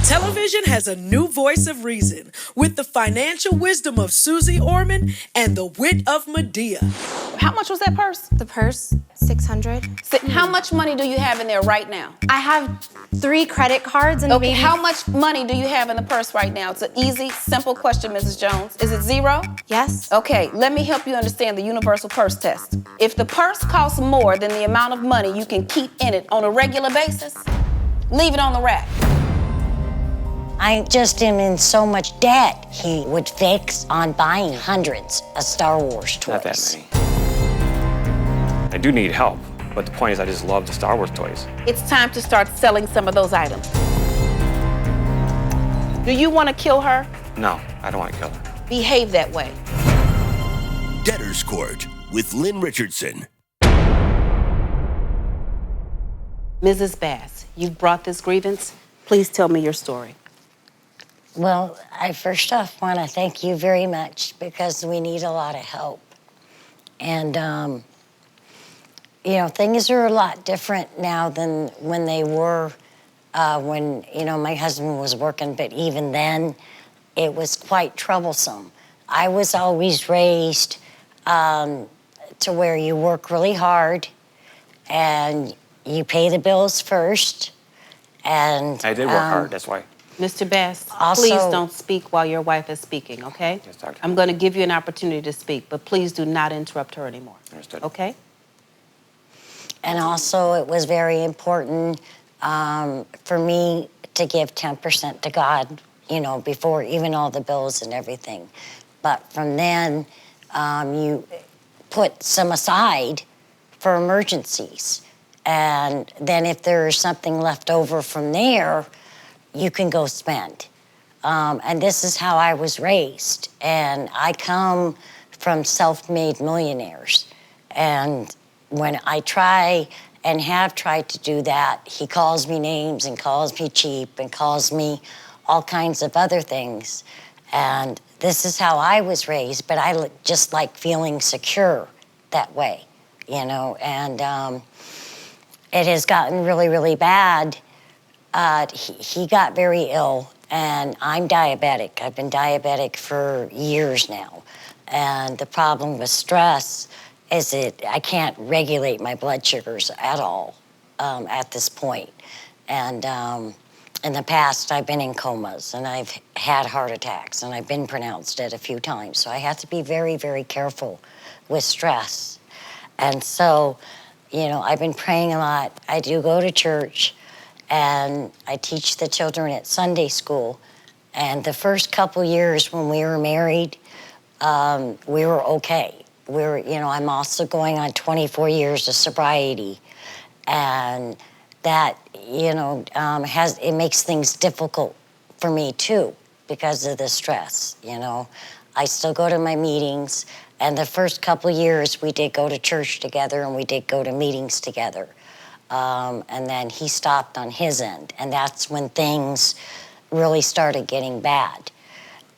Television has a new voice of reason with the financial wisdom of Susie Orman and the wit of Medea. How much was that purse? The purse, $600. How much money do you have in there right now? I have 3 credit cards and Okay, maybe... how much money do you have in the purse right now? It's an easy, simple question, Mrs. Jones. Is it 0? Yes. Okay, let me help you understand the universal purse test. If the purse costs more than the amount of money you can keep in it on a regular basis, leave it on the rack. I just am in so much debt. He would fix on buying hundreds of Star Wars toys. Not that many. I do need help, but the point is I just love the Star Wars toys. It's time to start selling some of those items. Do you want to kill her? No, I don't want to kill her. Behave that way. Debtors Court with Lynn Richardson. Mrs. Bass, you've brought this grievance. Please tell me your story. Well, I first off want to thank you very much because we need a lot of help. And, you know, things are a lot different now than when they were when, you know, my husband was working. But even then, it was quite troublesome. I was always raised to where you work really hard and you pay the bills first. And I did work hard, that's why. Mr. Bass, Also- please don't speak while your wife is speaking, okay? Yes, Doctor. I'm going to give you an opportunity to speak, but please do not interrupt her anymore. Understood. Okay? And also, it was very important for me to give 10% to God, you know, before even all the bills and everything. But from then, you put some aside for emergencies. And then if there's something left over from there, you can go spend. And this is how I was raised. And I come from self-made millionaires. And when I try and have tried to do that, he calls me names and calls me cheap and calls me all kinds of other things. And this is how I was raised, but I just like feeling secure that way, you know? And it has gotten really, really bad. He got very ill, and I'm diabetic. I've been diabetic for years now. And the problem with stress is that I can't regulate my blood sugars at all at this point. And in the past, I've been in comas, and I've had heart attacks, and I've been pronounced dead a few times. So I have to be very, very careful with stress. And so, you know, I've been praying a lot. I do go to church. And I teach the children at Sunday school. And the first couple years when we were married, we were okay. We were, you know, I'm also going on 24 years of sobriety. And that, you know, it makes things difficult for me too because of the stress, you know. I still go to my meetings. And the first couple years we did go to church together and we did go to meetings together. And then he stopped on his end. And that's when things really started getting bad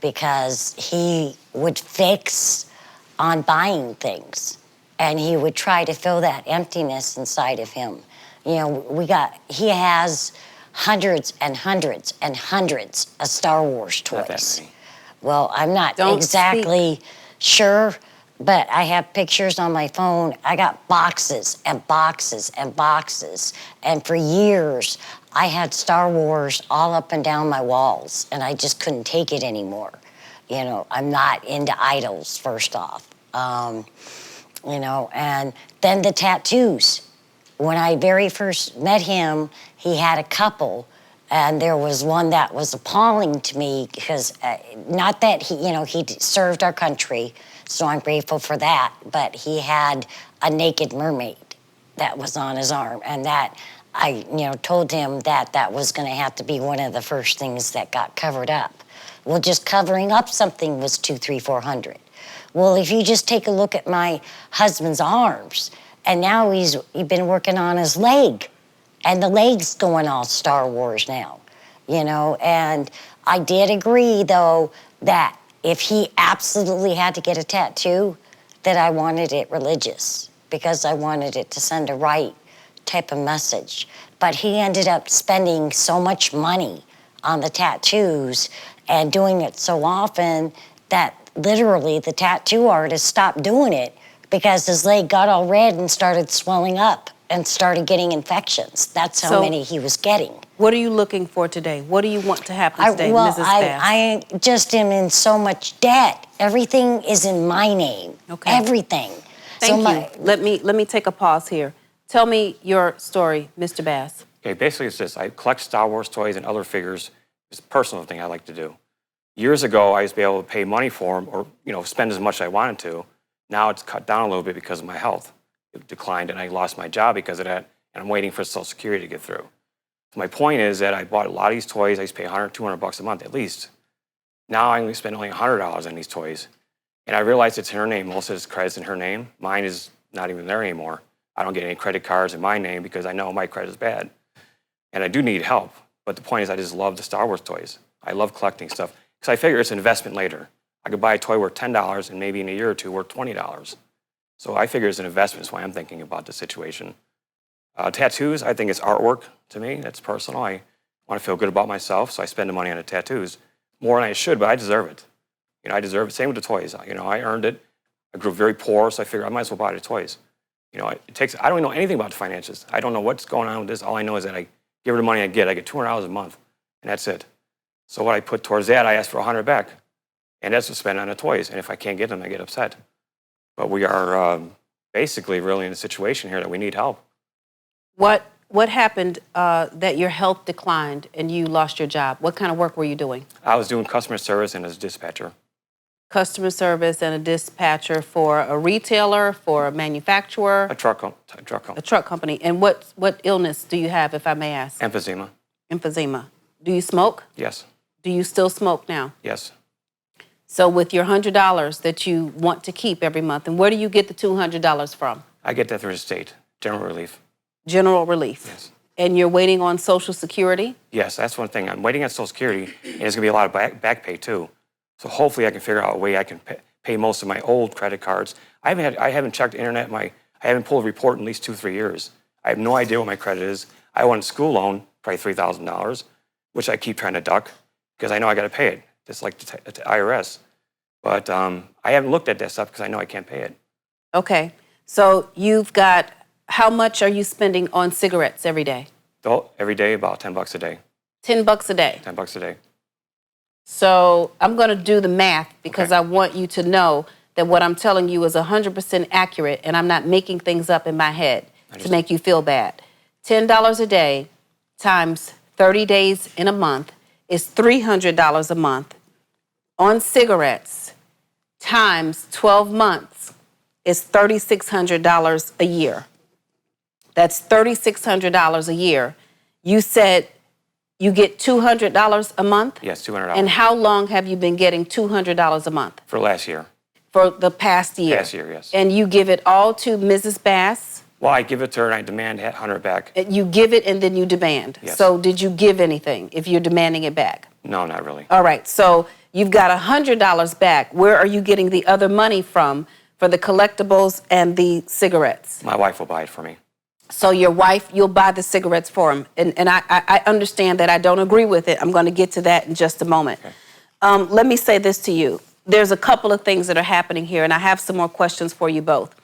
because he would fix on buying things and he would try to fill that emptiness inside of him. You know, he has hundreds and hundreds and hundreds of Star Wars toys. Not that many. Well, I'm not Don't exactly sure, but I have pictures on my phone. I got boxes and boxes and boxes. And for years, I had Star Wars all up and down my walls, and I just couldn't take it anymore. You know, I'm not into idols, first off. You know, and then the tattoos. When I very first met him, he had a couple, and there was one that was appalling to me because not that he, you know, he served our country, so I'm grateful for that, but he had a naked mermaid that was on his arm, and that I, you know, told him that that was going to have to be one of the first things that got covered up. Well, just covering up something was $200, $300, $400. Well, if you just take a look at my husband's arms, and now he's been working on his leg, and the leg's going all Star Wars now, you know. And I did agree, though, that if he absolutely had to get a tattoo, that I wanted it religious because I wanted it to send a right type of message. But he ended up spending so much money on the tattoos and doing it so often that literally the tattoo artist stopped doing it because his leg got all red and started swelling up and started getting infections. That's how many he was getting. What are you looking for today? What do you want to happen today, Mrs. Bass? I just am in so much debt. Everything is in my name. Okay. Everything. Thank you. Let me take a pause here. Tell me your story, Mr. Bass. Okay, basically it's this. I collect Star Wars toys and other figures. It's a personal thing I like to do. Years ago, I used to be able to pay money for them or, spend as much as I wanted to. Now it's cut down a little bit because of my health. It declined and I lost my job because of that, and I'm waiting for Social Security to get through. So my point is that I bought a lot of these toys. I used to pay $100, $200 a month at least. Now I spend only $100 on these toys. And I realized it's in her name. Most of it's credit's in her name. Mine is not even there anymore. I don't get any credit cards in my name because I know my credit is bad. And I do need help. But the point is I just love the Star Wars toys. I love collecting stuff because I figure it's an investment later. I could buy a toy worth $10 and maybe in a year or two worth $20. So I figure it's an investment. That's why I'm thinking about the situation. Tattoos, I think it's artwork to me. That's personal. I want to feel good about myself, so I spend the money on the tattoos. More than I should, but I deserve it. I deserve it. Same with the toys. I earned it. I grew very poor, so I figured I might as well buy the toys. I don't even know anything about the finances. I don't know what's going on with this. All I know is that I give her the money I get. I get $200 a month, and that's it. So what I put towards that, I ask for $100 back, and that's what's spent on the toys. And if I can't get them, I get upset. But we are basically really in a situation here that we need help. What happened that your health declined and you lost your job? What kind of work were you doing? I was doing customer service and as a dispatcher. Customer service and a dispatcher for a retailer, for a manufacturer? A truck company. A truck company. And what illness do you have, if I may ask? Emphysema. Emphysema. Do you smoke? Yes. Do you still smoke now? Yes. So with your $100 that you want to keep every month, and where do you get the $200 from? I get that through the state, general relief. General relief? Yes. And you're waiting on Social Security? Yes, that's one thing. I'm waiting on Social Security, and there's going to be a lot of back pay too. So hopefully I can figure out a way I can pay most of my old credit cards. I haven't checked the internet. I haven't pulled a report in at least 2-3 years. I have no idea what my credit is. I want a school loan, probably $3,000, which I keep trying to duck because I know I got to pay it, just like the IRS. But I haven't looked at that stuff because I know I can't pay it. Okay. So you've got, how much are you spending on cigarettes every day? Every day, about $10 a day. $10 a day? $10 a day. So I'm going to do the math because I want you to know that what I'm telling you is 100% accurate and I'm not making things up in my head to make you feel bad. $10 a day times 30 days in a month is $300 a month. On cigarettes times 12 months is $3,600 a year. That's $3,600 a year. You said you get $200 a month? Yes, $200. And how long have you been getting $200 a month? For last year. For the past year? Past year, yes. And you give it all to Mrs. Bass? Well, I give it to her and I demand $100 back. You give it and then you demand? Yes. So did you give anything if you're demanding it back? No, not really. All right, so you've got $100 back. Where are you getting the other money from for the collectibles and the cigarettes? My wife will buy it for me. So your wife, you'll buy the cigarettes for him. And I understand that I don't agree with it. I'm going to get to that in just a moment. Okay. Let me say this to you. There's a couple of things that are happening here, and I have some more questions for you both.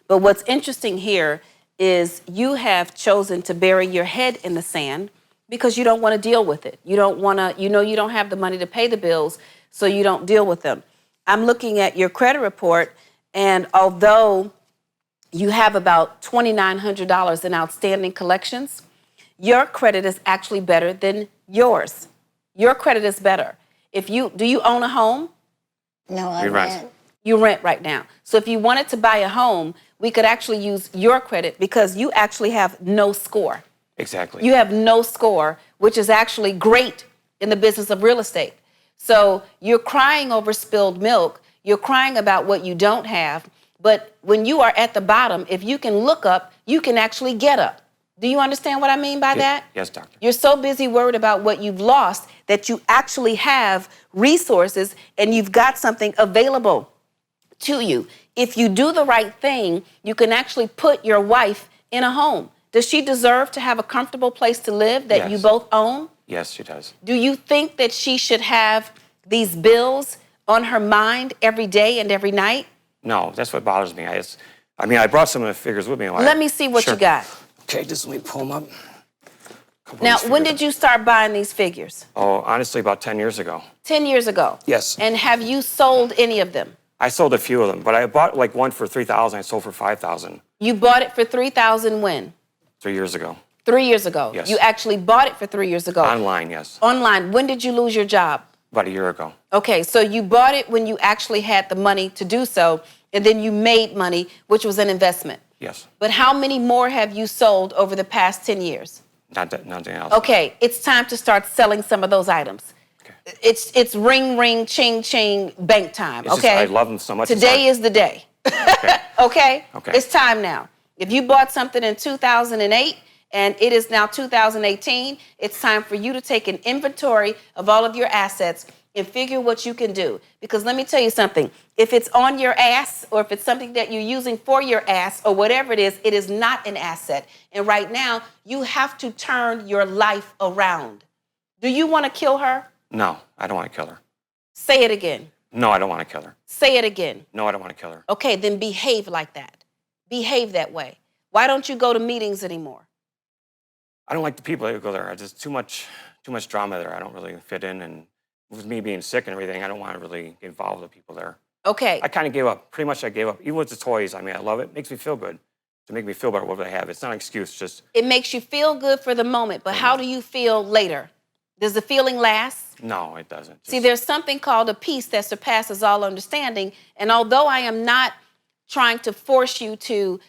But what's interesting here is you have chosen to bury your head in the sand because you don't want to deal with it. You don't want to, you don't have the money to pay the bills, so you don't deal with them. I'm looking at your credit report, and although you have about $2,900 in outstanding collections, your credit is actually better than yours. Your credit is better. Do you own a home? No, I rent. You rent right now. So if you wanted to buy a home, we could actually use your credit because you actually have no score. Exactly. You have no score, which is actually great in the business of real estate. So you're crying over spilled milk. You're crying about what you don't have. But when you are at the bottom, if you can look up, you can actually get up. Do you understand what I mean by that? Yes, doctor. You're so busy worried about what you've lost that you actually have resources and you've got something available to you. If you do the right thing, you can actually put your wife in a home. Does she deserve to have a comfortable place to live that you both own? Yes, she does. Do you think that she should have these bills on her mind every day and every night? No, that's what bothers me. I brought some of the figures with me. Let me see what Sure. you got. Okay, just let me pull them up. Now, when did you start buying these figures? Oh, honestly, about 10 years ago. 10 years ago? Yes. And have you sold any of them? I sold a few of them, but I bought like one for $3,000. I sold for $5,000. You bought it for $3,000 when? 3 years ago. 3 years ago? Yes. You actually bought it for 3 years ago? Online, yes. Online. When did you lose your job? About a year ago. Okay, so you bought it when you actually had the money to do so, and then you made money, which was an investment. Yes. But how many more have you sold over the past 10 years? Nothing else. Okay, it's time to start selling some of those items. Okay. It's ring, ring, ching, ching, bank time, It's okay? just, I love them so much. Today is the day, Okay. okay? Okay. It's time now. If you bought something in 2008 and it is now 2018, it's time for you to take an inventory of all of your assets and figure what you can do. Because let me tell you something, if it's on your ass or if it's something that you're using for your ass or whatever it is not an asset. And right now, you have to turn your life around. Do you want to kill her? No, I don't want to kill her. Say it again. No, I don't want to kill her. Say it again. No, I don't want to kill her. Okay, then behave like that. Behave that way. Why don't you go to meetings anymore? I don't like the people that go there. Just too much drama there. I don't really fit in, and with me being sick and everything, I don't want to really get involved with people there. Okay. I kind of gave up. Pretty much I gave up. Even with the toys, I love it. It makes me feel good. To make me feel better what I have. It's not an excuse, just... It makes you feel good for the moment, but how do you feel later? Does the feeling last? No, it doesn't. See, there's something called a peace that surpasses all understanding, and although I am not trying to force you to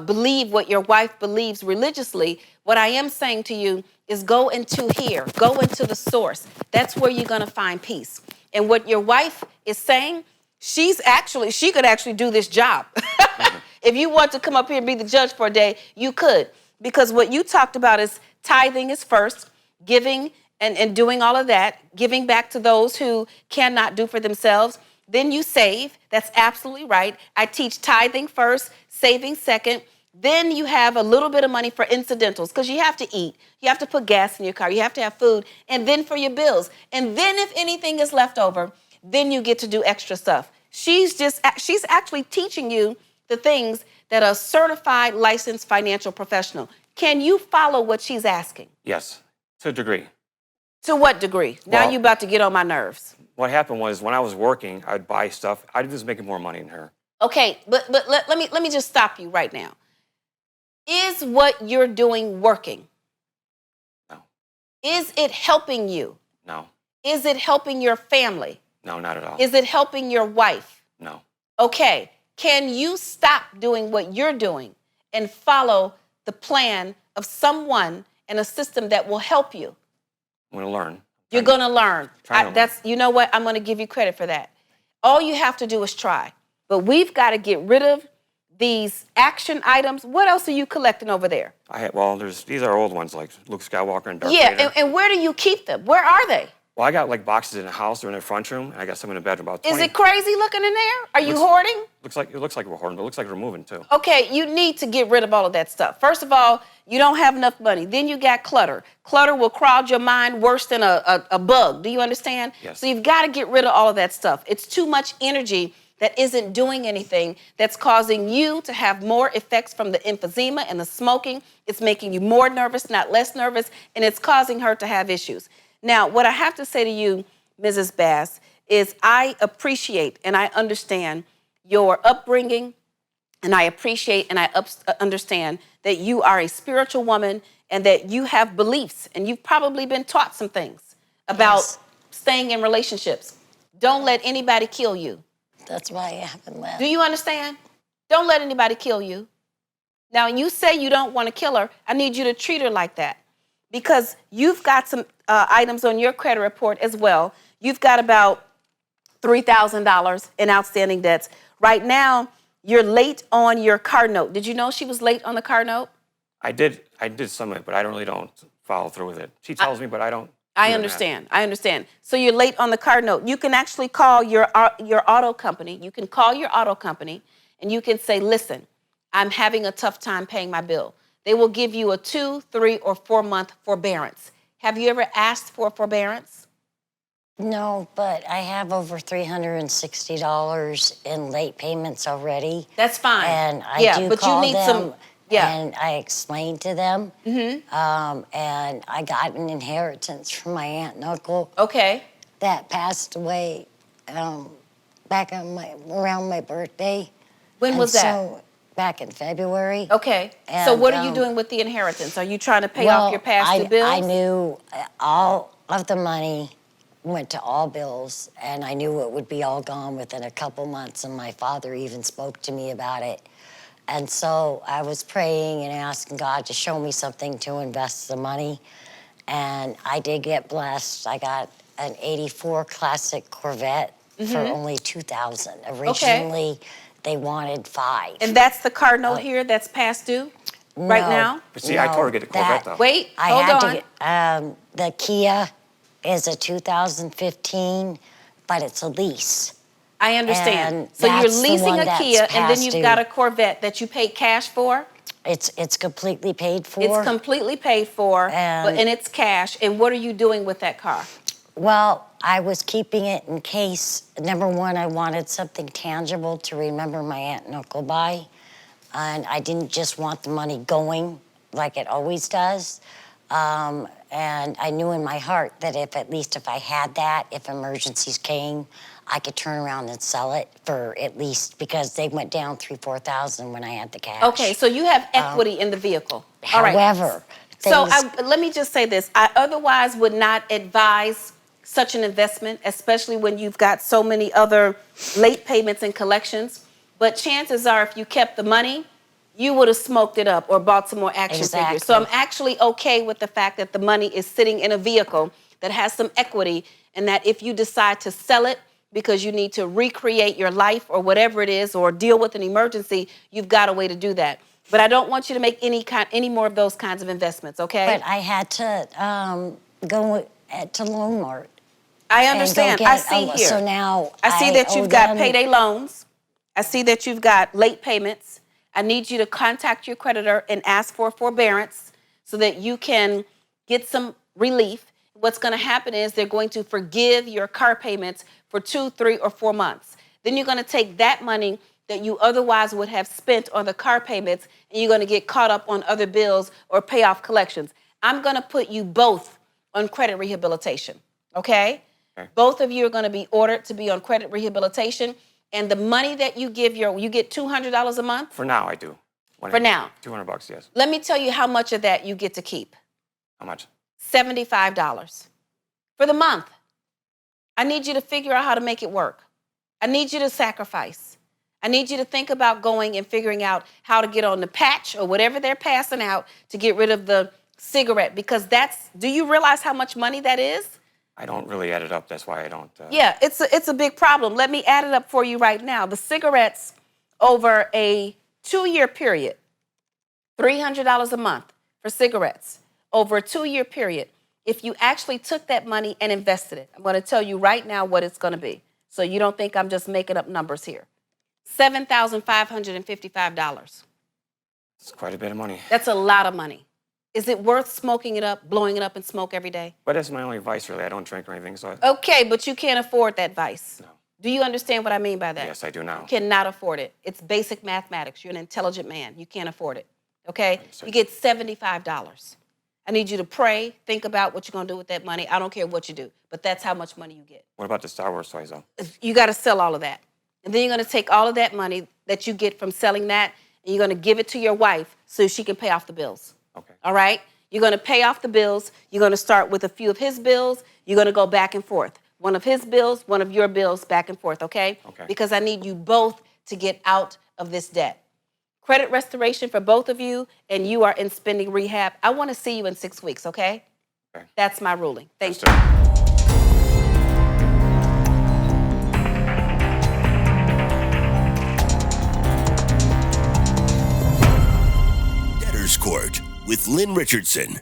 believe what your wife believes religiously, what I am saying to you is go into here, go into the source. That's where you're going to find peace. And what your wife is saying, she could actually do this job. If you want to come up here and be the judge for a day, you could. Because what you talked about is tithing is first, giving and doing all of that, giving back to those who cannot do for themselves. Then you save. That's absolutely right. I teach tithing first, saving second. Then you have a little bit of money for incidentals because you have to eat. You have to put gas in your car. You have to have food. And then for your bills. And then if anything is left over, then you get to do extra stuff. She's actually teaching you the things that a certified licensed financial professional. Can you follow what she's asking? Yes, to a degree. To what degree? Now Well, you're about to get on my nerves. What happened was when I was working, I'd buy stuff. I was making more money than her. Okay, but let me just stop you right now. Is what you're doing working? No. Is it helping you? No. Is it helping your family? No, not at all. Is it helping your wife? No. Okay, can you stop doing what you're doing and follow the plan of someone and a system that will help you? I'm going to learn. You're going to learn. Trying to learn. You know what? I'm going to give you credit for that. All you have to do is try. But we've got to get rid of these action items. What else are you collecting over there? These are old ones like Luke Skywalker and Darth Yeah, Vader. and where do you keep them? Where are they? Well, I got like boxes in the house. They're in the front room, and I got some in the bedroom. About 20. Is it crazy looking in there? Are you hoarding? It looks like we're hoarding, but it looks like we're moving too. Okay, you need to get rid of all of that stuff. First of all, you don't have enough money. Then you got clutter. Clutter will crowd your mind worse than a bug. Do you understand? Yes. So you've got to get rid of all of that stuff. It's too much energy that isn't doing anything, that's causing you to have more effects from the emphysema and the smoking. It's making you more nervous, not less nervous, and it's causing her to have issues. Now, what I have to say to you, Mrs. Bass, is I appreciate and I understand your upbringing, and I appreciate and I understand that you are a spiritual woman and that you have beliefs, and you've probably been taught some things about staying in relationships. Don't let anybody kill you. That's why I haven't left. Do you understand? Don't let anybody kill you. Now, when you say you don't want to kill her, I need you to treat her like that, because you've got some items on your credit report as well. You've got about $3,000 in outstanding debts. Right now, you're late on your car note. Did you know she was late on the car note? I did some of it, but I don't follow through with it. She tells me, but I don't. I understand. So you're late on the car note. You can actually call your auto company. You can call your auto company and you can say, listen, I'm having a tough time paying my bill. They will give you a 2, 3, or 4 month forbearance. Have you ever asked for forbearance? No, but I have over $360 in late payments already. That's fine. And I do but call you need them, yeah. and I explained to them. And I got an inheritance from my aunt and uncle Okay. that passed away back on around my birthday. When was that? So, back in February. Okay. And, So what are you doing with the inheritance? Are you trying to pay off your past due bills? I knew all of the money went to all bills, and I knew it would be all gone within a couple months, and my father even spoke to me about it. And so I was praying and asking God to show me something to invest the money, and I did get blessed. I got an 84 Classic Corvette for only $2,000. Originally, they wanted $5,000. And that's the car note here that's past due right now? But see, I told her to get a Corvette, though. Wait, I hold had on. to get, the Kia is a 2015, but it's a lease. I understand. And So you're that's the leasing one a that's Kia, and then past you've due. got a Corvette that you paid cash for? It's completely paid for. It's completely paid for, And- and it's cash. And what are you doing with that car? Well, I was keeping it in case, number one, I wanted something tangible to remember my aunt and uncle by. And I didn't just want the money going like it always does. And I knew in my heart that if I had that, if emergencies came, I could turn around and sell it for at least, because they went down $3,000-4,000 when I had the cash. Okay, so you have equity in the vehicle. All right. However, So things- let me just say this. I otherwise would not advise such an investment, especially when you've got so many other late payments and collections. But chances are, if you kept the money, you would have smoked it up or bought some more action figures. So I'm actually okay with the fact that the money is sitting in a vehicle that has some equity, and that if you decide to sell it because you need to recreate your life or whatever it is, or deal with an emergency, you've got a way to do that. But I don't want you to make any more of those kinds of investments, okay? But I had to go to Loan Mart. I understand. I see here. So now I see that you've owe got them- payday loans. I see that you've got late payments. I need you to contact your creditor and ask for forbearance so that you can get some relief. What's going to happen is they're going to forgive your car payments for 2, 3, or 4 months. Then you're going to take that money that you otherwise would have spent on the car payments, and you're going to get caught up on other bills or pay off collections. I'm going to put you both on credit rehabilitation, okay? Both of you are going to be ordered to be on credit rehabilitation, and the money that you give you get $200 a month? For now, I do. For now. $200, yes. Let me tell you how much of that you get to keep. How much? $75 for the month. I need you to figure out how to make it work. I need you to sacrifice. I need you to think about going and figuring out how to get on the patch or whatever they're passing out to get rid of the cigarette, because do you realize how much money that is? I don't really add it up. That's why I don't. Yeah, it's a big problem. Let me add it up for you right now. The cigarettes over a 2-year period, $300 a month for cigarettes over a 2-year period. If you actually took that money and invested it, I'm going to tell you right now what it's going to be, so you don't think I'm just making up numbers here. $7,555. It's quite a bit of money. That's a lot of money. Is it worth smoking it up, blowing it up, and smoke every day? But that's my only vice, really. I don't drink or anything, so. Okay, but you can't afford that vice. No. Do you understand what I mean by that? Yes, I do now. You cannot afford it. It's basic mathematics. You're an intelligent man. You can't afford it, okay? Understood. You get $75. I need you to pray, think about what you're going to do with that money. I don't care what you do, but that's how much money you get. What about the Star Wars toys, though? You got to sell all of that. And then you're going to take all of that money that you get from selling that, and you're going to give it to your wife so she can pay off the bills. Okay. All right? You're going to pay off the bills. You're going to start with a few of his bills. You're going to go back and forth. One of his bills, one of your bills, back and forth, okay? Okay. Because I need you both to get out of this debt. Credit restoration for both of you, and you are in spending rehab. I want to see you in 6 weeks, okay? Okay. That's my ruling. Thank you. Understood. Debtors Court with Lynn Richardson.